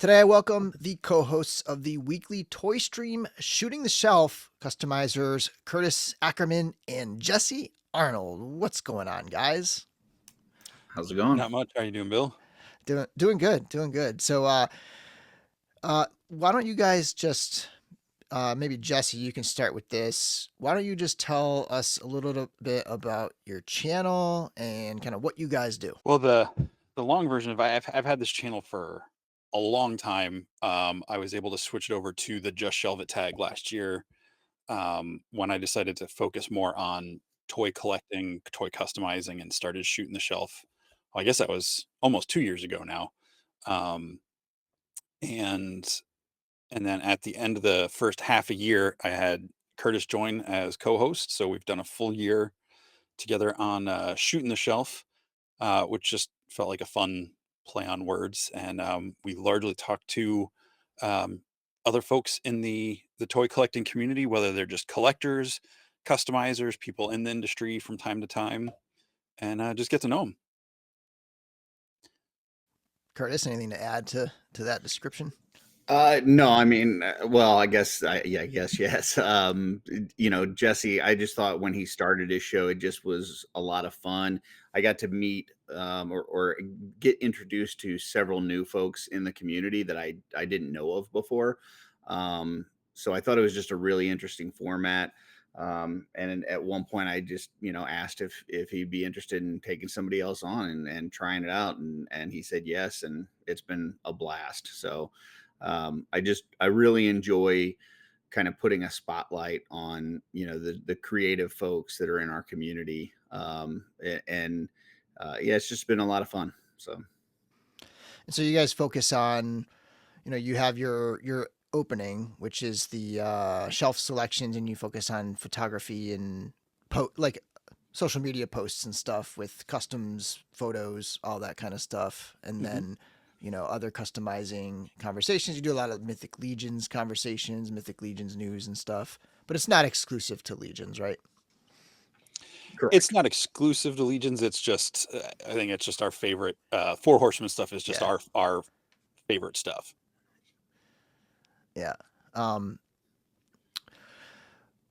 Today, I welcome the co-hosts of the weekly toy stream, Shooting the Shelf, customizers Curtis Ackerman and Jesse Arnold. What's going on, guys? How's it going? Not much. How you doing, Bill? Doing good, doing good. So, why don't you guys just maybe Jesse, you can start with this. Why don't you just tell us a little bit about your channel and kind of what you guys do? Well, the long version of I've had this channel for a long time. I was able to switch it over to the Just Shelve It tag last year when I decided to focus more on toy collecting, toy customizing, and started shooting the shelf. Well, I guess that was almost 2 years ago now. Um, and and then at the end of the first half a year, I had Curtis join as co-host. So we've done a full year together on shooting the shelf, which just felt like a fun play on words. And we largely talked to um, other folks in the toy collecting community, whether they're just collectors, customizers, people in the industry from time to time, and just get to know them. Curtis, anything to add to that description? No, I mean, well, I guess yes. Jesse, I just thought when he started his show, it just was a lot of fun. I got to meet or get introduced to several new folks in the community that I didn't know of before. So I thought it was just a really interesting format. And at one point, I just asked if he'd be interested in taking somebody else on and trying it out, and he said yes, and it's been a blast. So I really enjoy kind of putting a spotlight on the creative folks that are in our community, and yeah, it's just been a lot of fun. So And so you guys focus on, you have your opening, which is the shelf selections, and you focus on photography and like social media posts and stuff with customs, photos, all that kind of stuff, and mhm. then other customizing conversations. You do a lot of Mythic Legions conversations, Mythic Legions news and stuff, but it's not exclusive to Legions, right? It's Correct. not exclusive to Legions. It's just I think it's just our favorite. Four Horsemen stuff is just Yeah, our favorite stuff. yeah. Um,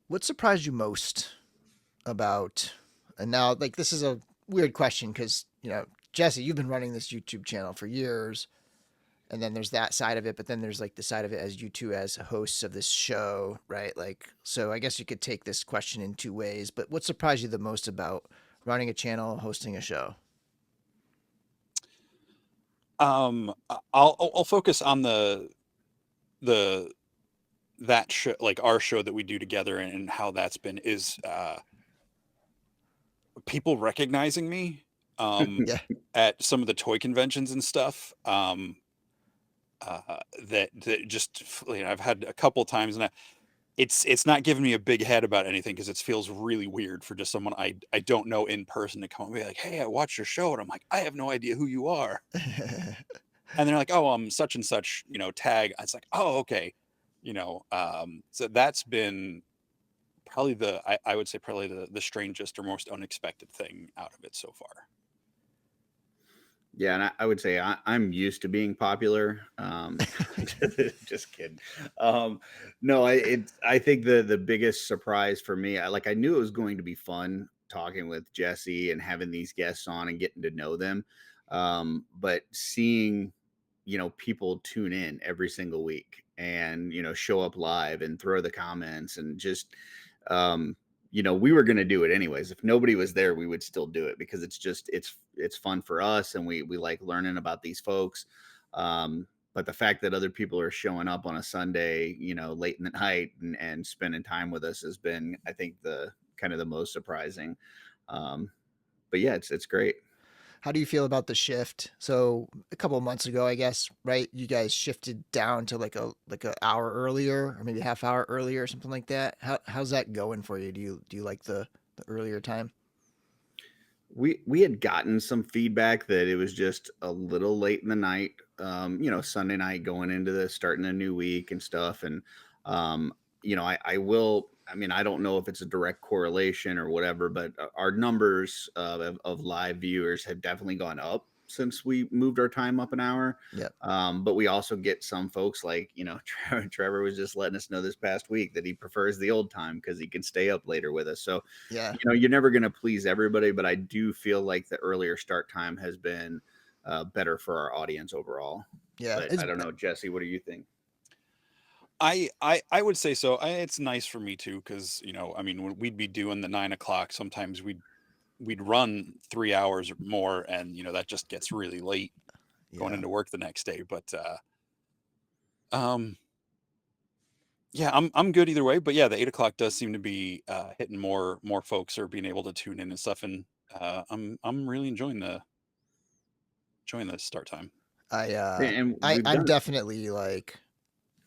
what surprised you most about? And now, like, this is a weird question because Jesse, you've been running this YouTube channel for years, and then there's that side of it, but then there's like the side of it as you two as hosts of this show, right? Like, so I guess you could take this question in two ways, but what surprised you the most about running a channel, hosting a show? I'll focus on the that show, like our show that we do together, and how that's been is people recognizing me Yeah. at some of the toy conventions and stuff. That just I've had a couple times, and it's not giving me a big head about anything because it feels really weird for just someone I don't know in person to come and be like, "Hey, I watched your show," and I'm like, "I have no idea who you are," and they're like, "Oh, I'm such and such, tag." It's like, "Oh, okay," so that's been probably I would say probably the strangest or most unexpected thing out of it so far. Yeah, and I would say I'm used to being popular. Just kidding. Um, no, I think the biggest surprise for me, I knew it was going to be fun talking with Jesse and having these guests on and getting to know them. But seeing people tune in every single week and show up live and throw the comments and just um we were going to do it anyways. If nobody was there, we would still do it because it's fun for us, and we like learning about these folks. But the fact that other people are showing up on a Sunday, late in the night, and spending time with us has been, I think, the kind of the most surprising. um but yeah, it's great. How do you feel about the shift? So a couple of months ago, I guess, right? You guys shifted down to like a hour earlier, or maybe a half hour earlier, or something like that. How's that going for you? Do you like the earlier time? We had gotten some feedback that it was just a little late in the night, Sunday night going into the starting a new week and stuff. And um, I mean, I don't know if it's a direct correlation or whatever, but our numbers of live viewers have definitely gone up. since we moved our time up an hour. Yep. But we also get some folks like, Trevor was just letting us know this past week that he prefers the old time because he can stay up later with us. So, Yeah. you're never going to please everybody, but I do feel like the earlier start time has been better for our audience overall. Yeah. But I don't know, Jesse, what do you think? I would say so. It's nice for me too, because I mean, when we'd be doing the 9 o'clock, sometimes we'd run 3 hours or more, and that just gets really late going Yeah. into work the next day. But um, yeah, I'm good either way. But yeah, the 8 o'clock does seem to be hitting more folks are being able to tune in and stuff, and I'm really enjoying the start time. And we've I'm done it. definitely like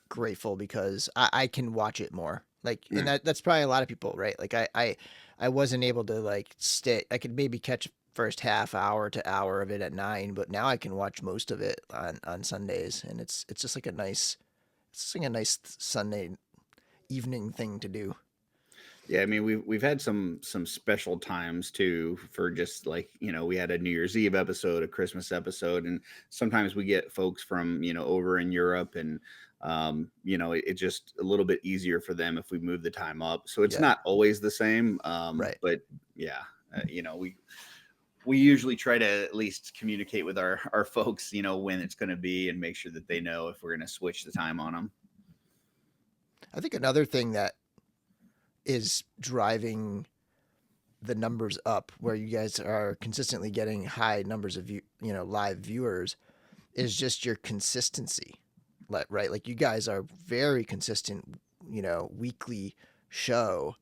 grateful because I can watch it more. Like, and Yeah. that's probably a lot of people, right? Like I wasn't able to like stay. I could maybe catch first half hour to hour of it at 9, but now I can watch most of it on Sundays, and it's just like it's just like a nice Sunday evening thing to do. Yeah, I mean we've had some special times too for just like, we had a New Year's Eve episode, a Christmas episode, and sometimes we get folks from, over in Europe, and it's just a little bit easier for them if we move the time up. So it's Yeah. not always the same. Right. But yeah, we usually try to at least communicate with our folks, when it's going to be, and make sure that they know if we're going to switch the time on them. I think another thing that is driving the numbers up, where you guys are consistently getting high numbers of live viewers, is just your consistency. Right, like you guys are very consistent, weekly show.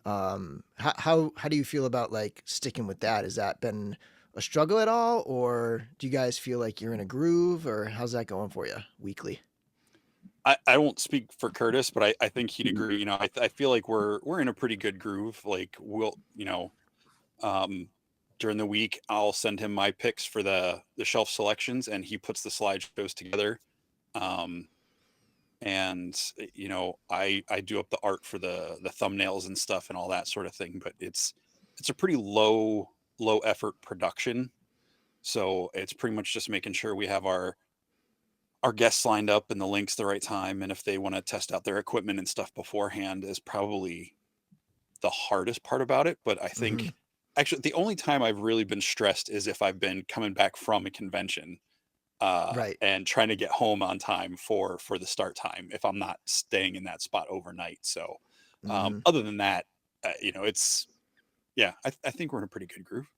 How do you feel about like sticking with that? Has that been a struggle at all, or do you guys feel like you're in a groove, or how's that going for you weekly? I won't speak for Curtis, but I think he'd agree. I feel like we're in a pretty good groove. Like we'll, um, during the week, I'll send him my picks for the shelf selections, and he puts the slideshows together. Um, and I do up the art for the thumbnails and stuff and all that sort of thing. But it's a pretty low effort production, so it's pretty much just making sure we have our guests lined up and the links the right time, and if they want to test out their equipment and stuff beforehand is probably the hardest part about it. But I Mm-hmm. think actually the only time I've really been stressed is if I've been coming back from a convention Right. and trying to get home on time for the start time if I'm not staying in that spot overnight. So Mm-hmm. other than that, it's I think we're in a pretty good groove.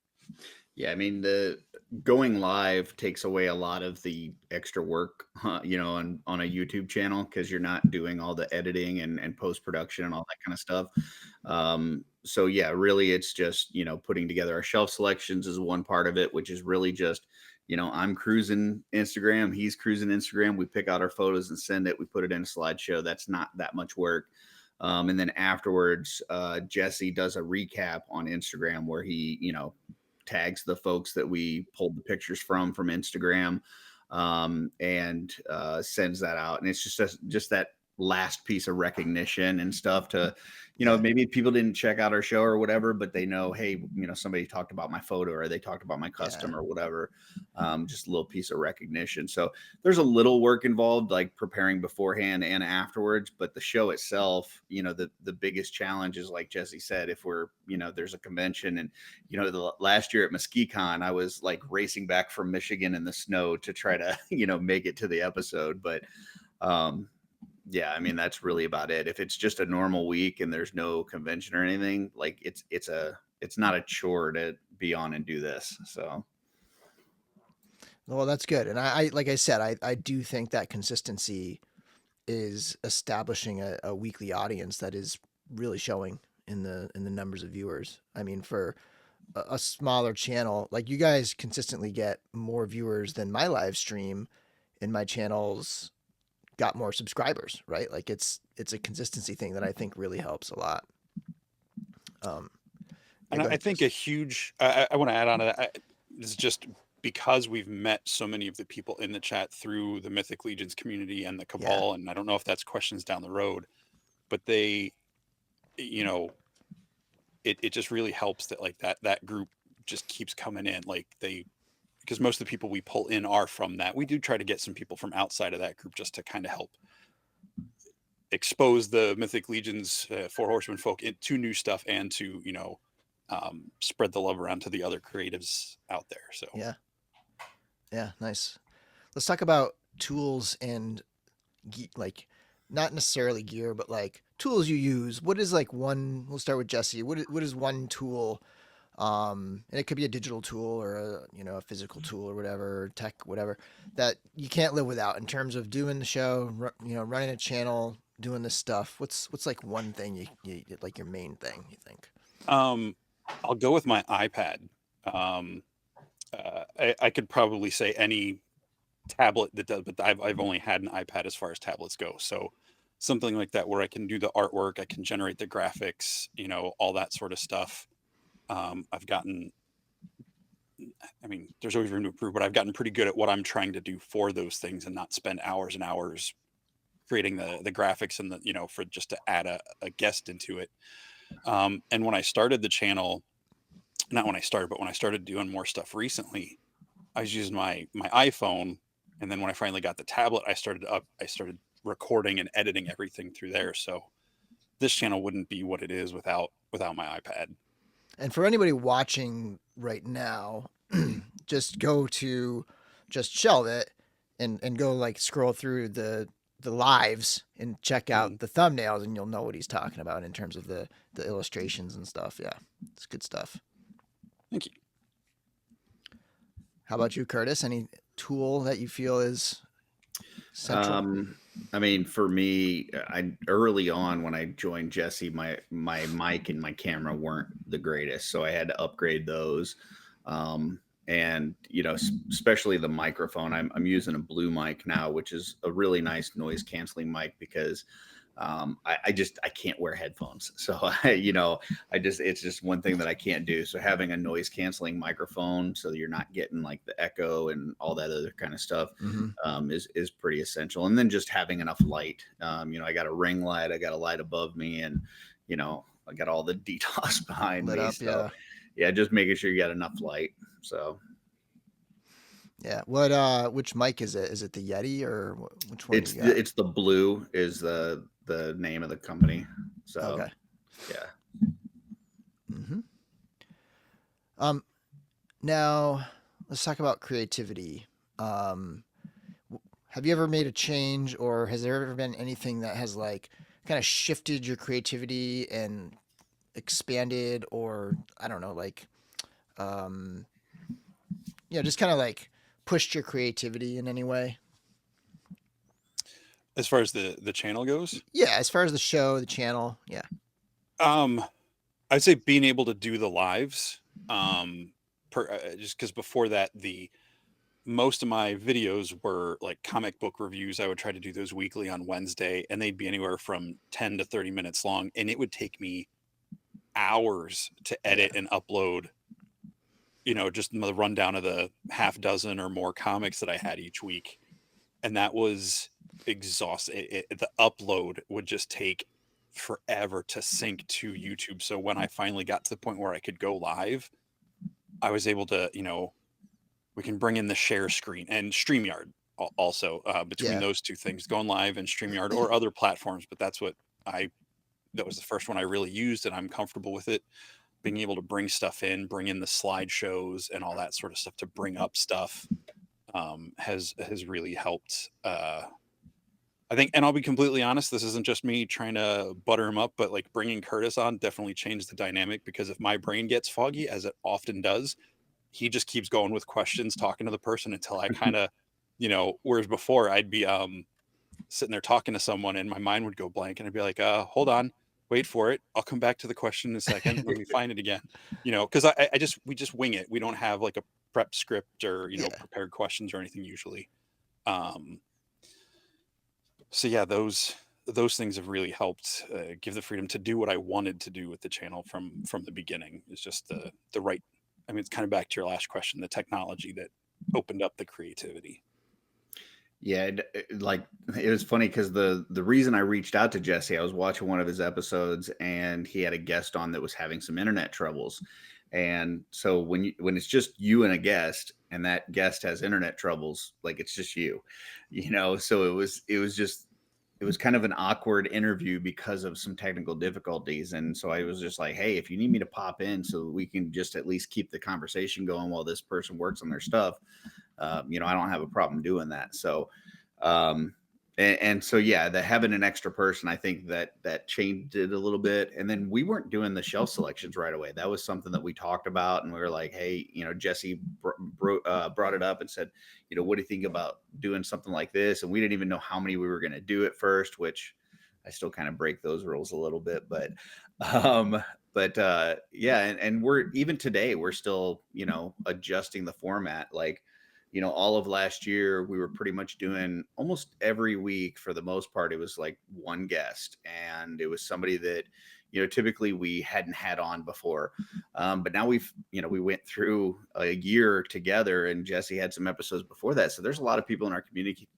Yeah, I mean the going live takes away a lot of the extra work, on a YouTube channel, because you're not doing all the editing and post production and all that kind of stuff. So yeah, really, it's just putting together our shelf selections is one part of it, which is really just I'm cruising Instagram, he's cruising Instagram. We pick out our photos and send it. We put it in a slideshow. That's not that much work. And then afterwards, Jesse does a recap on Instagram where he tags the folks that we pulled the pictures from Instagram, and sends that out. And it's just that last piece of recognition and stuff to, Yeah. maybe people didn't check out our show or whatever, but they know, hey, somebody talked about my photo, or they talked about my custom, Yeah. or whatever. Just a little piece of recognition. So there's a little work involved, like preparing beforehand and afterwards, but the show itself, the biggest challenge is, like Jesse said, if we're, there's a convention, and, the last year at MesquiCon, I was like racing back from Michigan in the snow to try to, make it to the episode. But, yeah, I mean, that's really about it. If it's just a normal week and there's no convention or anything, like it's not a chore to be on and do this. So Well, that's good. And I like I said, I do think that consistency is establishing a weekly audience that is really showing in the numbers of viewers. I mean, for a smaller channel, like you guys consistently get more viewers than my live stream, and my channels got more subscribers, right? Like it's a consistency thing that I think really helps a lot. Yeah, And go I ahead, think Jess. a huge I want to add on to that. It's just because we've met so many of the people in the chat through the Mythic Legions community and the Yeah. Cabal, and I don't know if that's questions down the road, but they, you know, it just really helps that like that group just keeps coming in. Like because most of the people we pull in are from that. We do try to get some people from outside of that group just to kind of help expose the Mythic Legion's Four Horsemen folk to new stuff and to, spread the love around to the other creatives out there. So Yeah, nice. Let's talk about tools and like not necessarily gear, but like tools you use. What is like one? We'll start with Jesse. What is one tool? And it could be a digital tool or a physical tool or whatever, tech, whatever, that you can't live without in terms of doing the show, running a channel, doing this stuff. What's like one thing you like your main thing you think? I'll go with my iPad. I could probably say any tablet that does, but I've only had an iPad as far as tablets go. So something like that where I can do the artwork, I can generate the graphics, all that sort of stuff. There's always room to improve, but I've gotten pretty good at what I'm trying to do for those things and not spend hours and hours creating the graphics and for just to add a guest into it. And when I started the channel, not when I started, but when I started doing more stuff recently, I was using my iPhone. And then when I finally got the tablet, I started recording and editing everything through there. So this channel wouldn't be what it is without my iPad. And for anybody watching right now, just go to just Shelve it and go like scroll through the lives and check out the thumbnails, and you'll know what he's talking about in terms of the illustrations and stuff. Yeah, it's good stuff. Thank you. How about you, Curtis? Any tool that you feel is central? For me, early on when I joined Jesse, my mic and my camera weren't the greatest, so I had to upgrade those. And especially the microphone. I'm using a Blue mic now, which is a really nice noise canceling mic because I can't wear headphones. So it's just one thing that I can't do. So having a noise canceling microphone so you're not getting like the echo and all that other kind of stuff is pretty essential. And then just having enough light. I got a ring light, I got a light above me, and I got all the DDoS behind Lit me. up, So yeah, just making sure you got enough light. So yeah, which mic is it? Is it the Yeti or which one? It's the Blue is the name of the company. So okay, yeah. Now let's talk about creativity. Have you ever made a change, or has there ever been anything that has like kind of shifted your creativity and expanded, or I don't know, like just kind of like pushed your creativity in any way? As far as the channel goes? Yeah, as far as the show, the channel, yeah. I'd say being able to do the lives, just because before that, most of my videos were like comic book reviews. I would try to do those weekly on Wednesday, and they'd be anywhere from 10 to 30 minutes long, and it would take me hours to edit and upload, just the rundown of the half dozen or more comics that I had each week. And that was exhausting. The upload would just take forever to sync to YouTube. So when I finally got to the point where I could go live, I was able to, we can bring in the share screen and StreamYard also, between those two things, going live and StreamYard or other platforms. But that was the first one I really used, and I'm comfortable with it. Being able to bring stuff in, bring in the slideshows and all that sort of stuff to bring up stuff has really helped. I think, and I'll be completely honest, this isn't just me trying to butter him up, but like bringing Curtis on definitely changed the dynamic, because if my brain gets foggy, as it often does, he just keeps going with questions, talking to the person until I kind of, whereas before I'd be sitting there talking to someone and my mind would go blank, and I'd be like, hold on, wait for it. I'll come back to the question in a second. Let me find it again, because we just wing it. We don't have like a prep script or, prepared questions or anything usually. So yeah, those things have really helped give the freedom to do what I wanted to do with the channel from the beginning. It's just the right. It's kind of back to your last question, the technology that opened up the creativity. Yeah, it was funny because the reason I reached out to Jesse, I was watching one of his episodes and he had a guest on that was having some internet troubles. And so when it's just you and a guest and that guest has internet troubles, like it's just you, so it was kind of an awkward interview because of some technical difficulties. And so I was just like, hey, if you need me to pop in so we can just at least keep the conversation going while this person works on their stuff, I don't have a problem doing that. So, and so, yeah, the having an extra person, I think that changed it a little bit. And then we weren't doing the shelf selections right away. That was something that we talked about, and we were like, hey, Jesse brought it up and said, what do you think about doing something like this? And we didn't even know how many we were going to do at first, which I still kind of break those rules a little bit, yeah, and we're even today we're still adjusting the format. Like, all of last year we were pretty much doing almost every week for the most part. It was like one guest, and it was somebody that typically we hadn't had on before. But now we went through a year together, and Jesse had some episodes before that, so there's a lot of people in our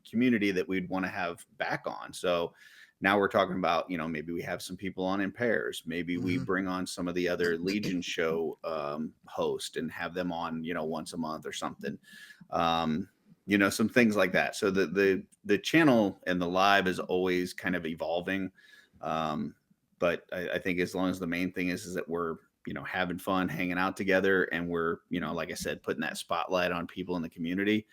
community that we'd want to have back on. So now we're talking about, maybe we have some people on in pairs. Maybe we bring on some of the other Legion show host and have them on, once a month or something. Some things like that. So the channel and the live is always kind of evolving. But I think as long as the main thing is that we're, having fun, hanging out together, and we're, like I said, putting that spotlight on people in the community,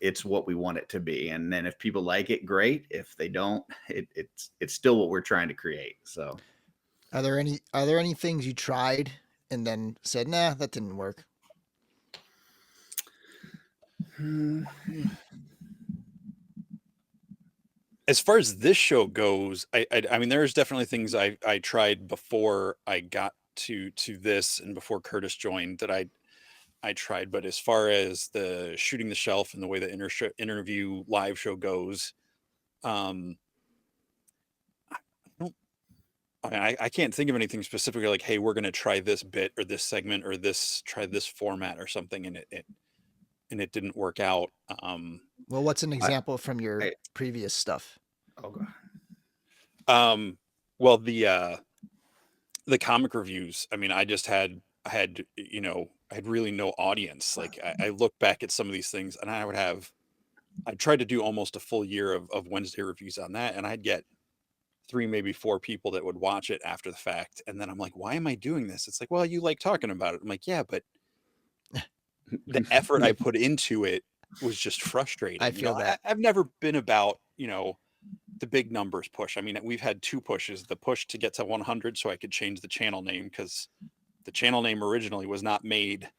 it's what we want it to be. And then if people like it, great. If they don't, it's still what we're trying to create. So Are there any things you tried and then said, nah, that didn't work? As far as this show goes, I mean, there's definitely things I tried before I got to this, and before Curtis joined, that I tried. But as far as the shooting the shelf and the way the interview live show goes, I don't. I mean, I can't think of anything specifically like, hey, we're going to try this bit or this segment or try this format or something, and it didn't work out. Well, what's an I, example from your I previous stuff? oh god. Well, the comic reviews, I mean, I had I had really no audience. Like, I look back at some of these things, and I tried to do almost a full year of Wednesday reviews on that, and I'd get 3, maybe 4 people that would watch it after the fact. And then I'm like, why am I doing this? It's like, well, you like talking about it. I'm like, yeah, but the effort I put into it was just frustrating. I feel that. I've never been about, the big numbers push. I mean, we've had 2 pushes: the push to get to 100 so I could change the channel name, because the channel name originally was not made.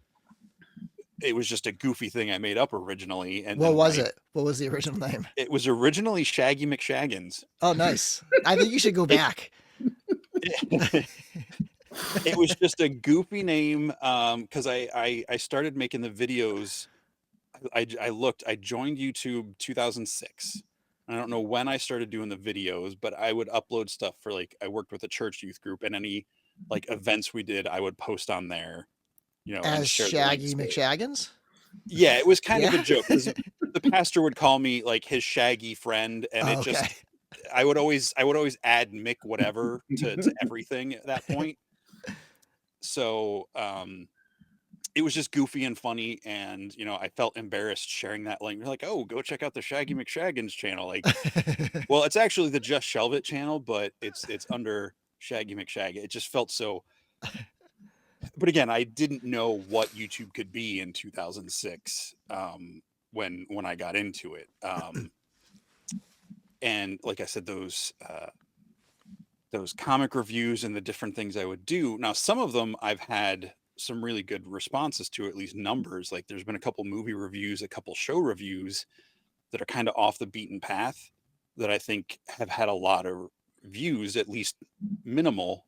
It was just a goofy thing I made up originally. And What then was it? What was the original name? it was originally Shaggy McShaggins. Oh, nice. I think you should go back. It was just a goofy name, because I started making the videos. I joined YouTube 2006. I don't know when I started doing the videos, but I would upload stuff for, like, I worked with a church youth group, and any like events we did, I would post on there, and As share the Shaggy links. McShaggins? Yeah, it was kind of Yeah. a joke, 'cause the pastor would call me like his shaggy friend, and Oh, okay. I would always add Mick whatever to everything at that point. So it was just goofy and funny, and I felt embarrassed sharing that link. They're like, oh, go check out the Shaggy McShaggins channel. Like, well, it's actually the Just Shelve It channel, but it's under Shaggy McShaggy. It just felt so. But again, I didn't know what YouTube could be in 2006, when I got into it. And like I said, those comic reviews and the different things I would do. Now, some of them I've had some really good responses to, at least numbers. Like, there's been a couple movie reviews, a couple show reviews that are kind of off the beaten path, that I think have had a lot of views, at least minimal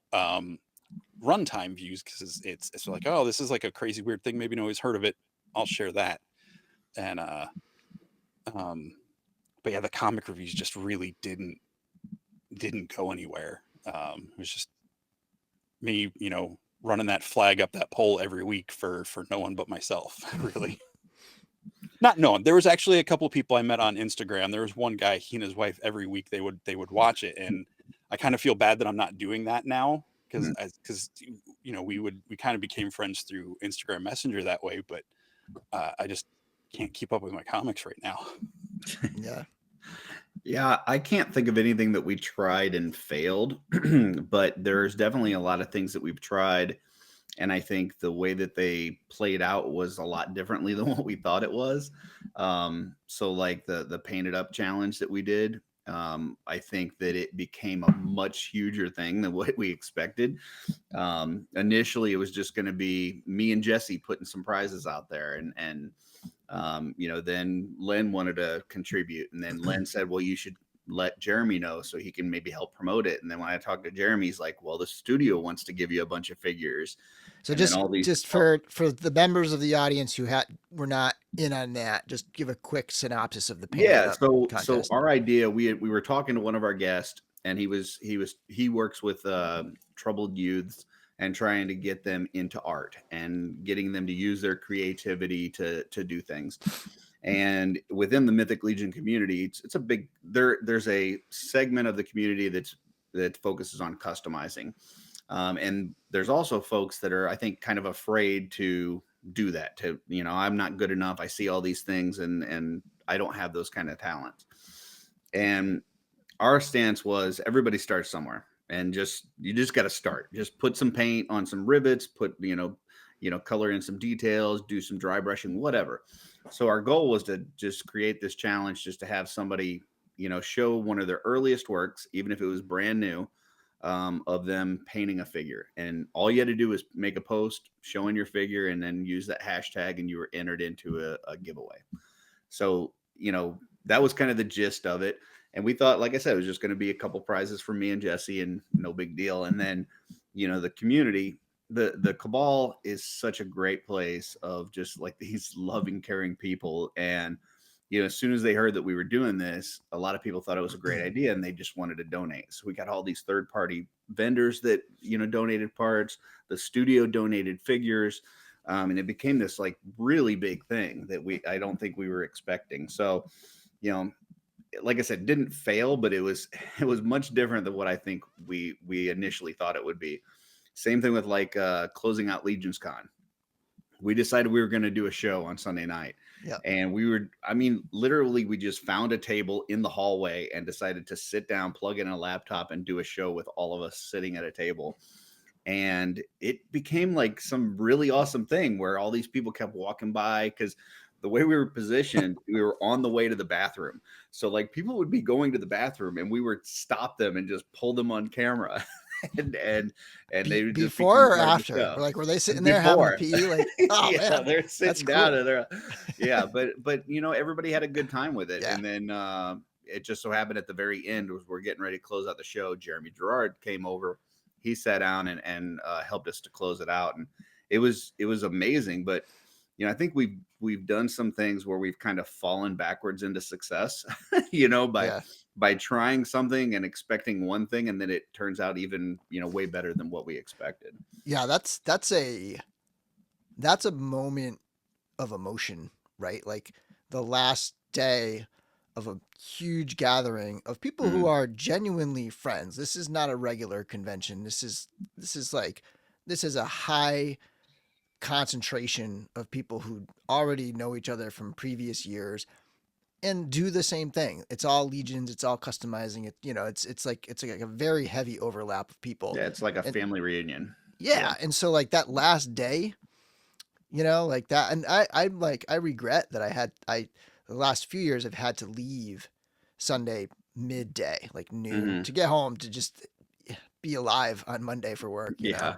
runtime views, because it's like, oh, this is like a crazy weird thing, maybe nobody's heard of it, I'll share that. And but yeah, the comic reviews just really didn't go anywhere. It was just me, running that flag up that pole every week for no one but myself, really. Not knowing. There was actually a couple of people I met on Instagram. There was one guy, he and his wife, every week they would watch it, and I kind of feel bad that I'm not doing that now, because we kind of became friends through Instagram Messenger that way. But I just can't keep up with my comics right now. Yeah. Yeah, I can't think of anything that we tried and failed, but there's definitely a lot of things that we've tried. And I think the way that they played out was a lot differently than what we thought it was. So like the painted up challenge that we did, I think that it became a much huger thing than what we expected. Initially, it was just going to be me and Jesse putting some prizes out there, and then Len wanted to contribute, and then Len said, "Well, you should let Jeremy know so he can maybe help promote it." And then when I talked to Jeremy, he's like, "Well, the studio wants to give you a bunch of figures." So And then just all these just for the members of the audience who were not in on that, just give a quick synopsis of the painted Yeah, up so contest. our idea, we were talking to one of our guests, and he works with troubled youths and trying to get them into art and getting them to use their creativity to do things. And within the Mythic Legion community, it's a big there's a segment of the community that focuses on customizing. And there's also folks that are, I think, kind of afraid to do that. I'm not good enough. I see all these things, and I don't have those kind of talents. And our stance was everybody starts somewhere, and you just got to start. Just put some paint on some rivets, color in some details, do some dry brushing, whatever. So our goal was to just create this challenge, just to have somebody, show one of their earliest works, even if it was brand new, of them painting a figure. And all you had to do was make a post showing your figure and then use that hashtag, and you were entered into a giveaway. So, that was kind of the gist of it. And we thought, like I said, it was just going to be a couple prizes for me and Jesse, and no big deal. And then, the community, the Cabal is such a great place of just like these loving, caring people. And as soon as they heard that we were doing this, a lot of people thought it was a great idea, and they just wanted to donate. So we got all these third-party vendors that donated parts. The studio donated figures, and it became this like really big thing that I don't think we were expecting. So, like I said, didn't fail, but it was much different than what I think we initially thought it would be. Same thing with like closing out Legions Con. We decided we were going to do a show on Sunday night. Yeah. And literally we just found a table in the hallway and decided to sit down, plug in a laptop, and do a show with all of us sitting at a table. And it became like some really awesome thing where all these people kept walking by, because the way we were positioned, we were on the way to the bathroom. So like people would be going to the bathroom, and we would stop them and just pull them on camera. and they would just before or become part of the after? show. Or like, were they sitting there having a pee? Like, oh Yeah, man, they're sitting that's down cool. and they're but everybody had a good time with it. Yeah. And then it just so happened at the very end, was we're getting ready to close out the show, Jeremy Gerard came over. He sat down and helped us to close it out, and it was amazing. But I think we've done some things where we've kind of fallen backwards into success, by trying something and expecting one thing, and then it turns out even way better than what we expected. Yeah, that's a moment of emotion, right? Like the last day of a huge gathering of people who are genuinely friends. This is not a regular convention. This is a high concentration of people who already know each other from previous years and do the same thing. It's all legions. It's all customizing. It's like a very heavy overlap of people. Yeah, it's like a family reunion. Yeah, and so like that last day, like that, and I regret that the last few years I've had to leave Sunday midday, like noon, to get home to just be alive on Monday for work. You know?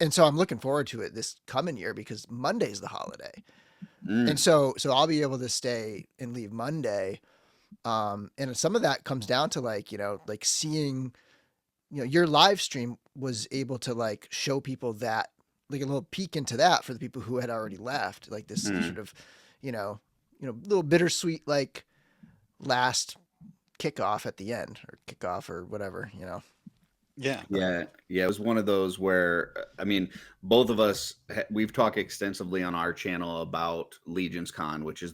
And so I'm looking forward to it this coming year because Monday's the holiday. And so I'll be able to stay and leave Monday. And some of that comes down to like seeing, your live stream was able to like show people that, like a little peek into that for the people who had already left, like this sort of, little bittersweet, like last kickoff at the end, or kickoff or whatever, Yeah. It was one of those where, both of us, we've talked extensively on our channel about Legions Con, which is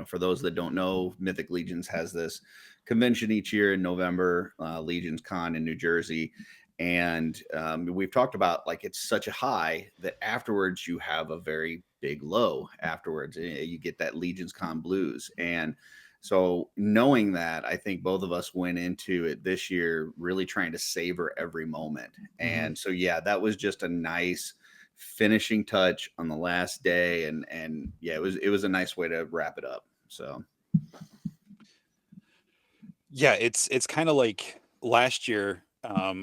for those that don't know, Mythic Legions has this convention each year in November, Legions Con in New Jersey. And we've talked about like it's such a high that afterwards you have a very big low afterwards. You get that Legion's Con blues. And so knowing that, I think both of us went into it this year really trying to savor every moment. Mm-hmm. And so yeah, that was just a nice finishing touch on the last day. And yeah, it was a nice way to wrap it up. So Yeah, it's kind of like last year,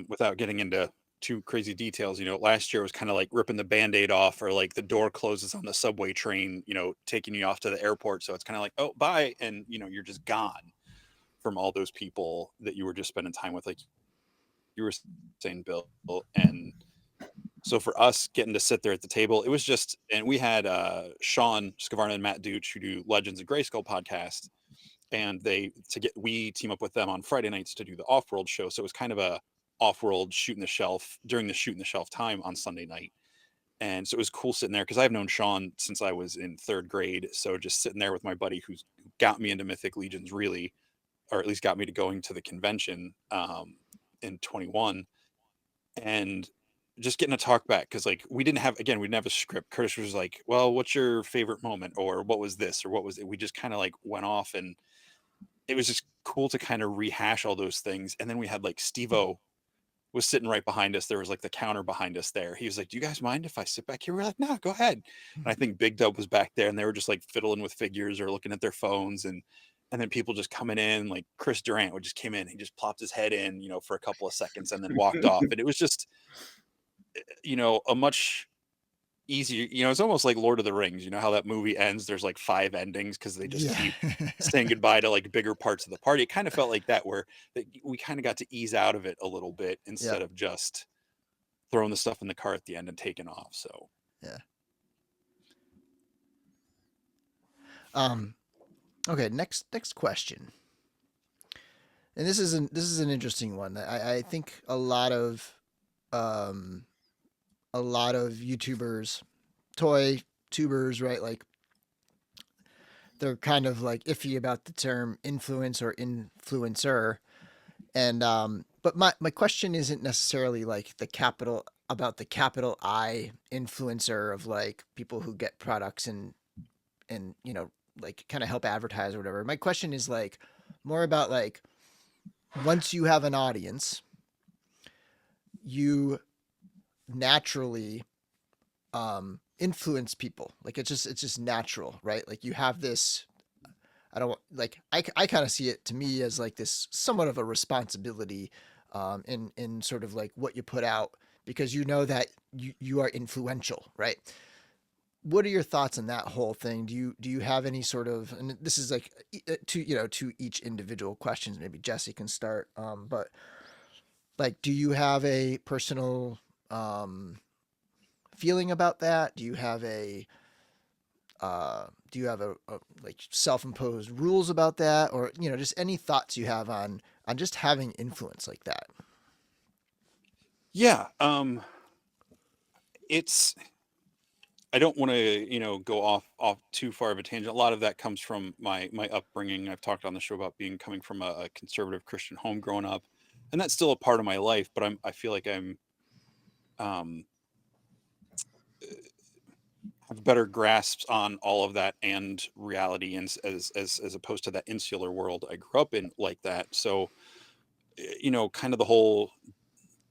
without getting into too crazy details, last year was kind of like ripping the band-aid off, or like the door closes on the subway train, taking you off to the airport. So it's kind of like, oh, bye. And, you're just gone from all those people that you were just spending time with, like you were saying, Bill. And so for us getting to sit there at the table, it was just, and we had Sean Scavarna and Matt Dooch, who do Legends of Grayskull podcast, and we team up with them on Friday nights to do the off-world show. So it was kind of a off-world shooting the shelf during the shooting the shelf time on Sunday night. And so it was cool sitting there because I've known Sean since I was in third grade. So just sitting there with my buddy who got me into Mythic Legions, really, or at least got me to going to the convention in 21, and just getting to talk back, because like we didn't have a script. Curtis was like, well, what's your favorite moment, or what was this, or what was it? We just kind of like went off, and it was just cool to kind of rehash all those things. And then we had like Steve-O was sitting right behind us. There was like the counter behind us there. He was like, do you guys mind if I sit back here? We're like, no, go ahead. And I think Big Dub was back there, and they were just like fiddling with figures or looking at their phones. And then people just coming in, like Chris Durant would just came in. He just plopped his head in, for a couple of seconds and then walked off. And it was just, a much easier, it's almost like Lord of the Rings. You know how that movie ends? There's like 5 endings because they just Yeah. keep saying goodbye to like bigger parts of the party. It kind of felt like that, where we kind of got to ease out of it a little bit Yeah. instead of just throwing the stuff in the car at the end and taking off. So Yeah. Okay. Next question. And this is an interesting one. I think a lot of YouTubers, toy tubers, right? Like they're kind of like iffy about the term influence or influencer. And but my question isn't necessarily like the capital I influencer of like people who get products and like kind of help advertise or whatever. My question is like more about like once you have an audience, you naturally influence people. Like it's just natural, right? Like you have this. I don't like. I kind of see it to me as like this somewhat of a responsibility, in sort of like what you put out, because you know that you are influential, right? What are your thoughts on that whole thing? Do you have any sort of, and this is like to each individual questions. Maybe Jesse can start, but like, do you have a personal feeling about that? Do you have a like self-imposed rules about that, or just any thoughts you have on just having influence like that? yeah, it's, I don't want to, go off too far of a tangent. A lot of that comes from my upbringing. I've talked on the show about coming from a conservative Christian home growing up, and that's still a part of my life. But I feel like I'm um, have better grasps on all of that and reality, and as opposed to that insular world I grew up in like that. So kind of the whole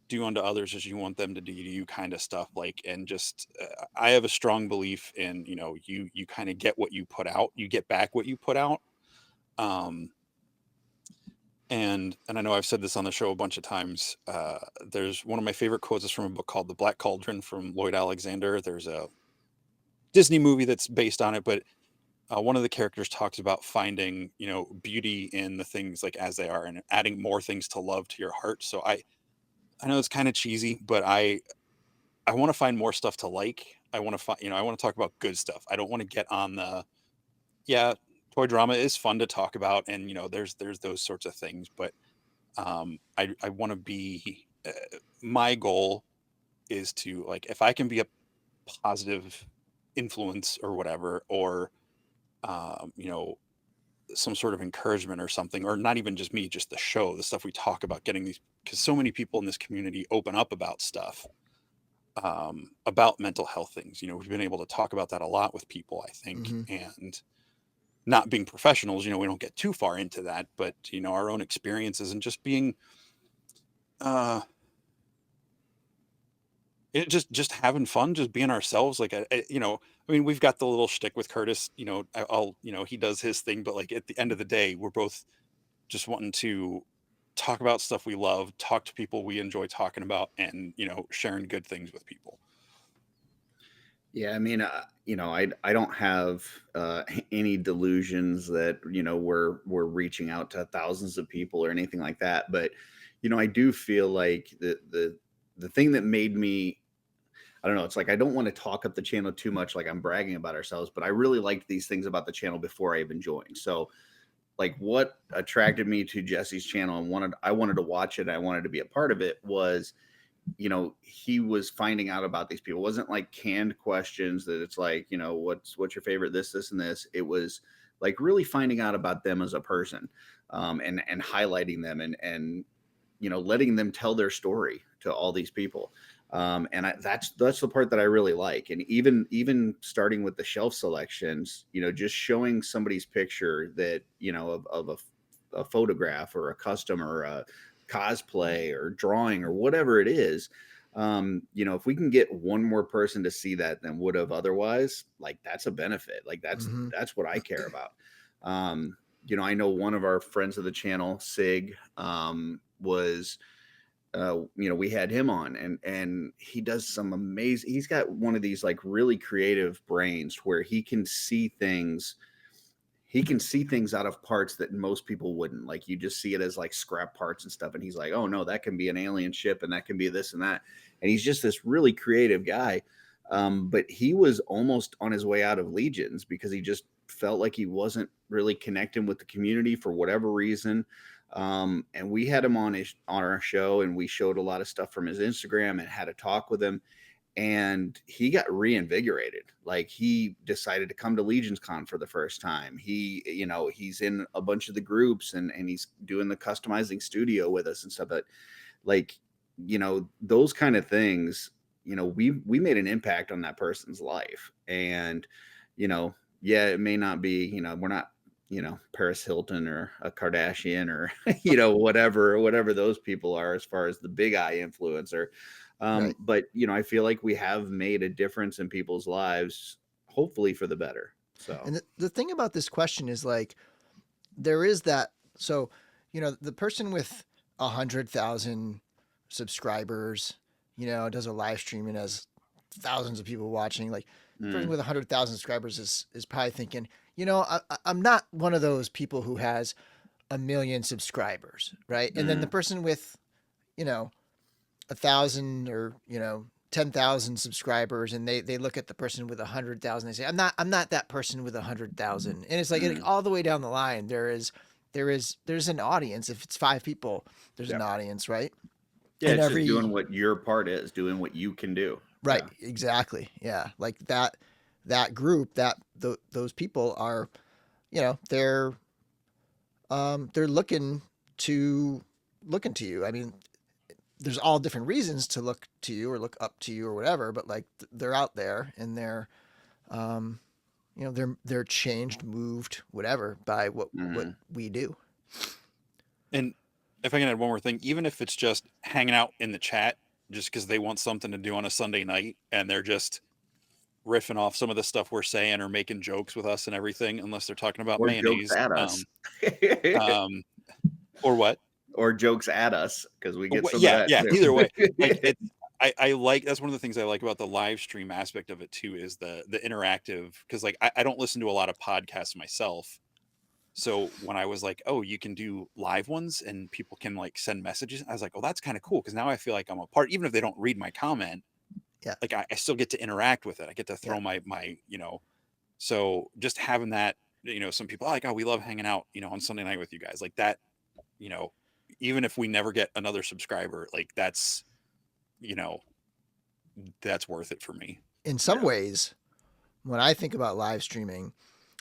do unto others as you want them to do to you kind of stuff, like, and just I have a strong belief in, you kind of get what you put out, you get back what you put out. um and I know I've said this on the show a bunch of times. There's one of my favorite quotes is from a book called The Black Cauldron from Lloyd Alexander. There's a Disney movie that's based on it, but one of the characters talks about finding, beauty in the things like as they are, and adding more things to love to your heart. So I know it's kind of cheesy, but I want to find more stuff to like. I want to find, I want to talk about good stuff. I don't want to get on the, yeah, toy drama is fun to talk about, and there's those sorts of things, but I want to be. My goal is to, like, if I can be a positive influence or whatever, or um, you know some sort of encouragement or something, or not even just me, just the show, the stuff we talk about, getting these, because so many people in this community open up about stuff, about mental health things. We've been able to talk about that a lot with people, I think. Mhm. And not being professionals, we don't get too far into that, but our own experiences and just being, uh it just having fun, just being ourselves. Like, I mean, we've got the little shtick with Curtis, I'll, he does his thing, but like at the end of the day, we're both just wanting to talk about stuff we love, talk to people we enjoy talking about, and sharing good things with people. Yeah, I mean, I don't have any delusions that we're reaching out to thousands of people or anything like that. But I do feel like the thing that made me, I don't know, it's like I don't want to talk up the channel too much, like I'm bragging about ourselves, but I really liked these things about the channel before I even joined. So, like, what attracted me to Jesse's channel and I wanted to watch it, I wanted to be a part of it, was he was finding out about these people. It wasn't like canned questions that it's like, what's your favorite, this and this. It was like really finding out about them as a person, and highlighting them, and letting them tell their story to all these people. That's the part that I really like. And even starting with the shelf selections, just showing somebody's picture that, of a photograph or a custom or a cosplay or drawing or whatever it is. If we can get one more person to see that than would have otherwise, like that's a benefit. Like Mhm. that's what I care about. I know one of our friends of the channel, Sig, was we had him on, and he does some amazing, he's got one of these like really creative brains where he can see things out of parts that most people wouldn't. Like, you just see it as like scrap parts and stuff, and he's like, oh no, that can be an alien ship, and that can be this and that. And he's just this really creative guy. But he was almost on his way out of Legions because he just felt like he wasn't really connecting with the community for whatever reason. And we had him on our show, and we showed a lot of stuff from his Instagram and had a talk with him, and he got reinvigorated. Like, he decided to come to Legions Con for the first time. He's in a bunch of the groups, and he's doing the customizing studio with us and stuff. But like, those kind of things, we made an impact on that person's life. And yeah, it may not be, we're not, Paris Hilton or a Kardashian or whatever those people are as far as the big eye influencer. Right. But I feel like we have made a difference in people's lives, hopefully for the better. So And the thing about this question is like, there is that. So, the person with 100,000 subscribers, does a live stream and has thousands of people watching. Like, the person with 100,000 subscribers is probably thinking, I'm not one of those people who has a million subscribers, right? And then the person with, 1,000 or 10,000 subscribers, and they look at the person with 100,000, they say, I'm not that person with 100,000. And it's like, all the way down the line, there's an audience. If it's 5 people, there's an audience, right? yeah, And it's just doing what your part is, doing what you can do. right, exactly, yeah, like that group, those people are, they're looking to you. I mean, there's all different reasons to look to you or look up to you or whatever, but like they're out there, and they're they're changed, moved, whatever, by what we do. And if I can add one more thing, even if it's just hanging out in the chat just because they want something to do on a Sunday night, and they're just riffing off some of the stuff we're saying or making jokes with us and everything, unless they're talking about Or mayonnaise, jokes at us. Or what? Or jokes at us, because we get some Yeah, of that too. either way. Like, I like, that's one of the things I like about the live stream aspect of it too, is the interactive, because like I don't listen to a lot of podcasts myself. So when I was like, oh, you can do live ones and people can like send messages, I was like, oh, that's kind of cool, because now I feel like I'm a part, even if they don't read my comment. Yeah. Like, I still get to interact with it. I get to throw my so just having that, some people are like, oh, we love hanging out, on Sunday night with you guys, like that, even if we never get another subscriber, like that's worth it for me. In some ways, when I think about live streaming,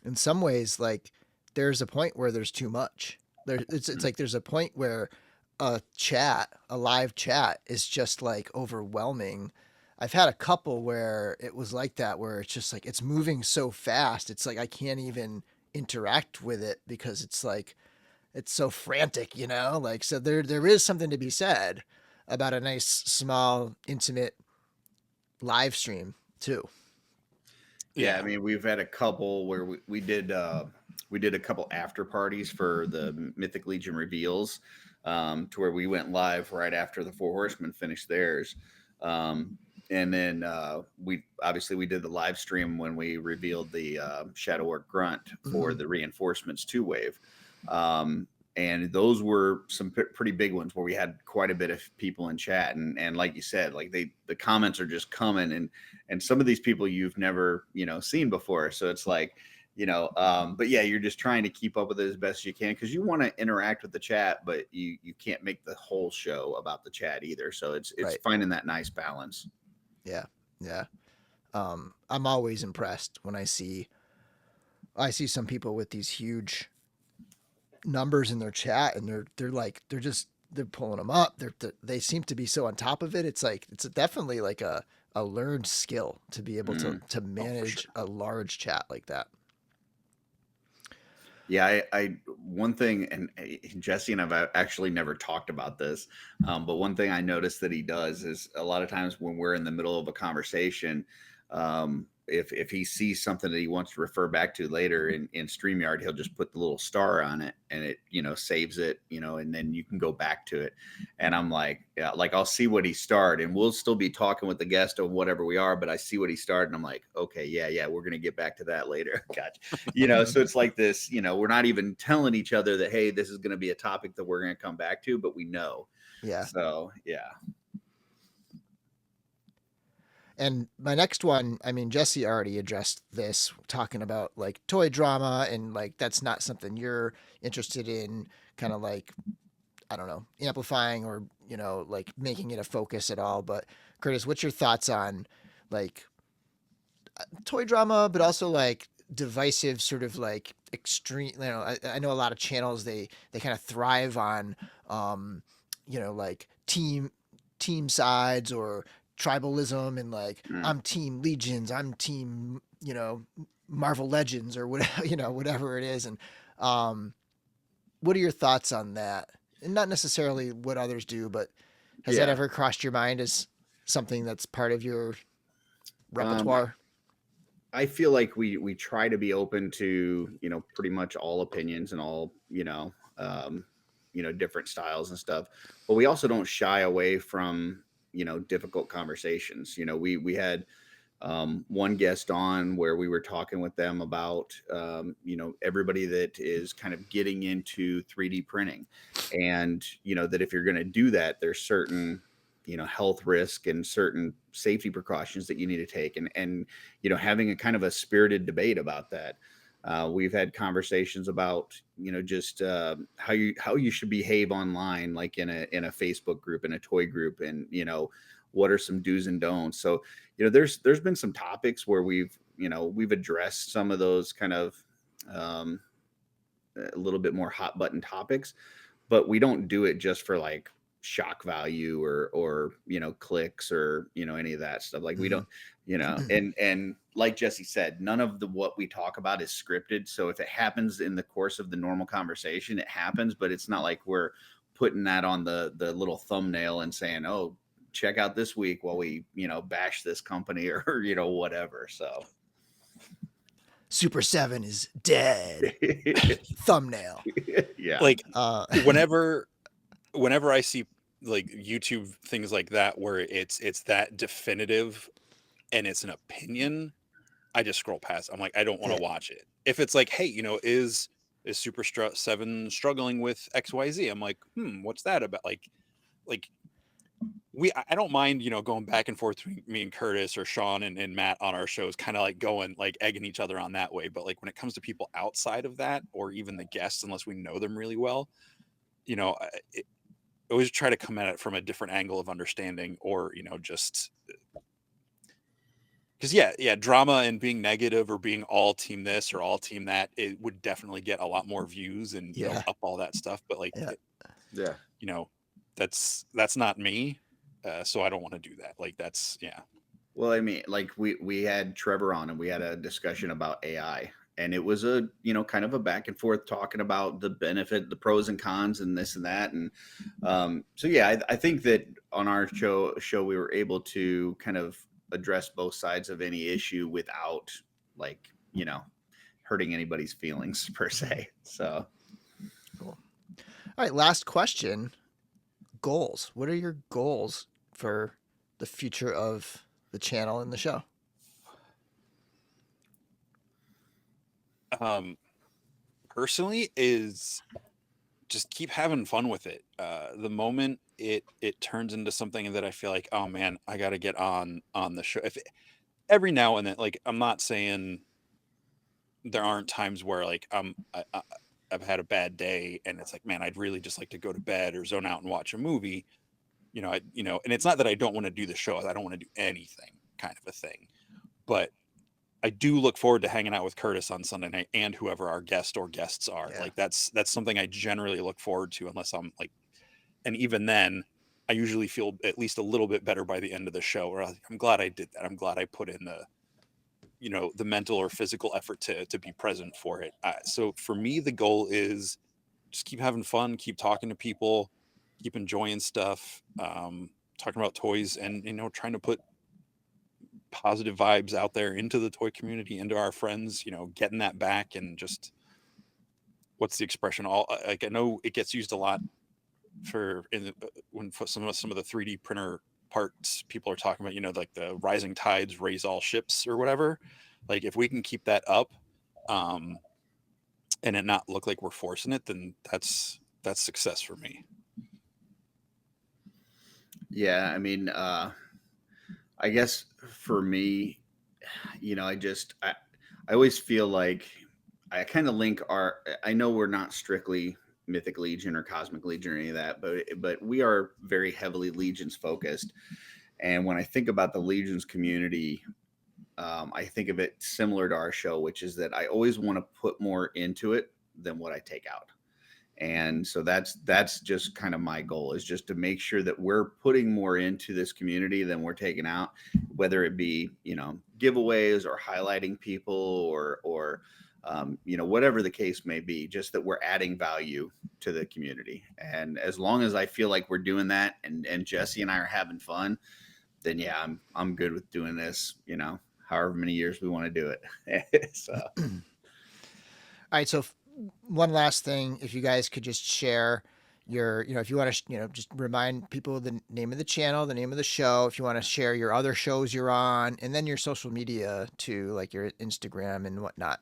in some ways, like, there's a point where there's too much. It's like there's a point where a live chat is just like overwhelming. I've had a couple where it was like that, where it's just like it's moving so fast. It's like I can't even interact with it because it's like it's so frantic, you know? Like so there is something to be said about a nice small intimate live stream too. Yeah, I Yeah. mean, we've had a couple where we did a couple after parties for the Mythic Legion reveals, to where we went live right after the Four Horsemen finished theirs. And then we did the live stream when we revealed the Shadow Orc Grunt for the Reinforcements 2 wave. And those were some pretty big ones where we had quite a bit of people in chat, and like you said, like the comments are just coming, and some of these people you've never seen before, so it's like but yeah, you're just trying to keep up with it as best you can because you want to interact with the chat, but you can't make the whole show about the chat either, so it's Right. finding that nice balance. Yeah. I'm always impressed when I see some people with these huge numbers in their chat, and they're pulling them up. They seem to be so on top of it. It's like it's definitely like a learned skill to be able to manage a large chat like that. Yeah, I one thing, and Jesse and I've actually never talked about this, but one thing I noticed that he does is a lot of times when we're in the middle of a conversation, if he sees something that he wants to refer back to later in StreamYard, he'll just put the little star on it, and it saves it, and then you can go back to it. And I'm like, yeah, like I'll see what he starred, and we'll still be talking with the guest or whatever we are, but I see what he started, and I'm like, okay, yeah, we're gonna get back to that later. Gotcha. So it's like this, we're not even telling each other that, hey, this is gonna be a topic that we're gonna come back to, but we know. Yeah. So yeah. And my next one, I mean, Jesse already addressed this, talking about like toy drama, and like that's not something you're interested in, kind of like, I don't know, amplifying or, like making it a focus at all. But Curtis, what's your thoughts on like toy drama, but also like divisive sort of like extreme, I know a lot of channels, they kind of thrive on, like team sides or tribalism, and like I'm team Legions, I'm team Marvel Legends, or whatever whatever it is. And what are your thoughts on that? And not necessarily what others do, but has that ever crossed your mind as something that's part of your repertoire? I feel like we try to be open to pretty much all opinions and all different styles and stuff, but we also don't shy away from difficult conversations. We had one guest on where we were talking with them about everybody that is kind of getting into 3D printing, and that if you're going to do that, there's certain health risk and certain safety precautions that you need to take, and having a kind of a spirited debate about that. We've had conversations about just how you should behave online, like in a Facebook group, in a toy group, and what are some do's and don'ts. So there's been some topics where we've addressed some of those kind of a little bit more hot button topics, but we don't do it just for like shock value or clicks or any of that stuff. Like we don't and like Jesse said, none of what we talk about is scripted, so if it happens in the course of the normal conversation, it happens, but it's not like we're putting that on the little thumbnail and saying, oh, check out this week while we bash this company or whatever. So Super 7 is dead. Thumbnail. Yeah. Like whenever I see like YouTube things like that where it's that definitive and it's an opinion, I just scroll past. I'm like, I don't want to watch it. If it's like, hey, is Super 7 struggling with XYZ? I'm like, what's that about? Like I don't mind, going back and forth between me and Curtis or Sean and Matt on our shows, kind of like going like egging each other on that way. But like when it comes to people outside of that, or even the guests, unless we know them really well, I always try to come at it from a different angle of understanding, or just because yeah, drama and being negative or being all team this or all team that, it would definitely get a lot more views and Yeah. up all that stuff. But like, Yeah. Yeah. That's not me. So I don't want to do that. Like that's Well, I mean, like we had Trevor on and we had a discussion about AI, and it was a kind of a back and forth talking about the benefit, the pros and cons, and this and that, and so yeah, I think that on our show we were able to kind of address both sides of any issue without like hurting anybody's feelings per se. So Cool. All right, last question. Goals. What are your goals for the future of the channel and the show? Personally is just keep having fun with it. The moment it turns into something that I feel like, oh man, I got to get on the show. Every now and then, like, I'm not saying there aren't times where like I've had a bad day and it's like, man, I'd really just like to go to bed or zone out and watch a movie. And it's not that I don't want to do the show. I don't want to do anything kind of a thing, but I do look forward to hanging out with Curtis on Sunday night and whoever our guest or guests are. Yeah. Like that's something I generally look forward to, unless I'm like, and even then I usually feel at least a little bit better by the end of the show, where I'm glad I did that. I'm glad I put in the mental or physical effort to be present for it. So for me, the goal is just keep having fun, keep talking to people, keep enjoying stuff, talking about toys, and trying to put positive vibes out there into the toy community, into our friends, getting that back. And just, what's the expression, all like, I know it gets used a lot when some of the 3D printer parts people are talking about, like the rising tides raise all ships or whatever. Like if we can keep that up, and it not look like we're forcing it, then that's success for me. yeah, I mean, I guess for me, I always feel like I kind of link I know we're not strictly Mythic Legion or Cosmic Legion or any of that, but we are very heavily Legions focused. And when I think about the Legions community, I think of it similar to our show, which is that I always want to put more into it than what I take out. And so that's just kind of my goal, is just to make sure that we're putting more into this community than we're taking out, whether it be giveaways or highlighting people or whatever the case may be, just that we're adding value to the community. And as long as I feel like we're doing that, and Jesse and I are having fun, then yeah, I'm good with doing this however many years we want to do it. So All right, so one last thing, if you guys could just share your, if you want to, just remind people the name of the channel, the name of the show, if you want to share your other shows you're on, and then your social media too, like your Instagram and whatnot.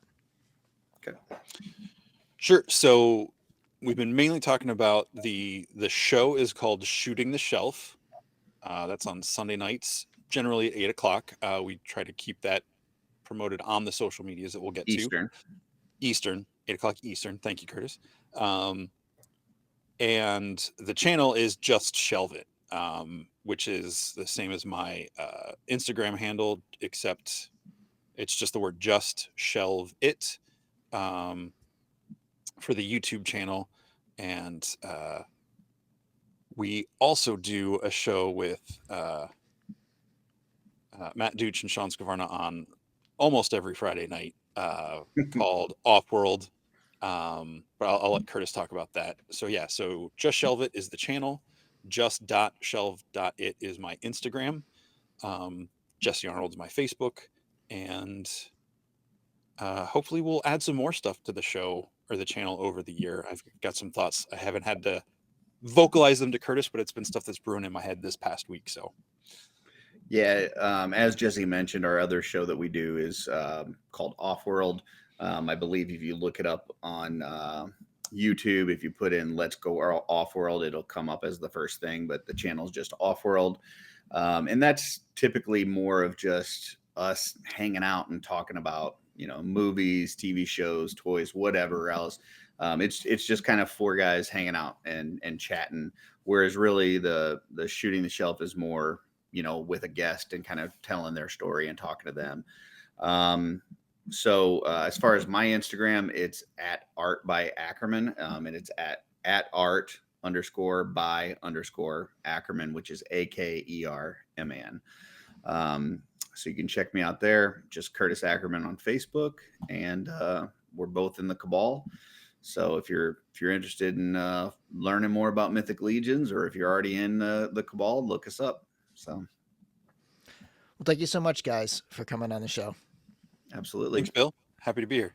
okay. Sure. So we've been mainly talking about the show is called Shooting the Shelf. That's on Sunday nights, generally at 8:00. We try to keep that promoted on the social medias that we'll get Eastern. to. Eastern, 8:00 Eastern. Thank you, Curtis. And the channel is just Shelve It, which is the same as my Instagram handle, except it's just the word just Shelve It, for the YouTube channel. And we also do a show with Matt Duch and Sean Scavarna on almost every Friday night, called Offworld. But I'll let Curtis talk about that. So yeah, so Just Shelve It is the channel. Just.shelve.it is my Instagram. Jesse Arnold's my Facebook. And hopefully we'll add some more stuff to the show or the channel over the year. I've got some thoughts. I haven't had to vocalize them to Curtis, but it's been stuff that's brewing in my head this past week. So Yeah, as Jesse mentioned, our other show that we do is called Offworld. I believe if you look it up on YouTube, if you put in "Let's Go Offworld," it'll come up as the first thing. But the channel is just Offworld, and that's typically more of just us hanging out and talking about movies, TV shows, toys, whatever else. It's just kind of four guys hanging out and chatting. Whereas really the Shooting the Shelf is more with a guest and kind of telling their story and talking to them. So as far as my Instagram, it's at art by Ackerman, and it's at art_by_Ackerman, which is AKERMAN. So you can check me out there. Just Curtis Ackerman on Facebook, and we're both in the Cabal. So if you're interested in learning more about Mythic Legions, or if you're already in the Cabal, look us up. So, Well, thank you so much, guys, for coming on the show. Absolutely. Thanks, Bill. Happy to be here.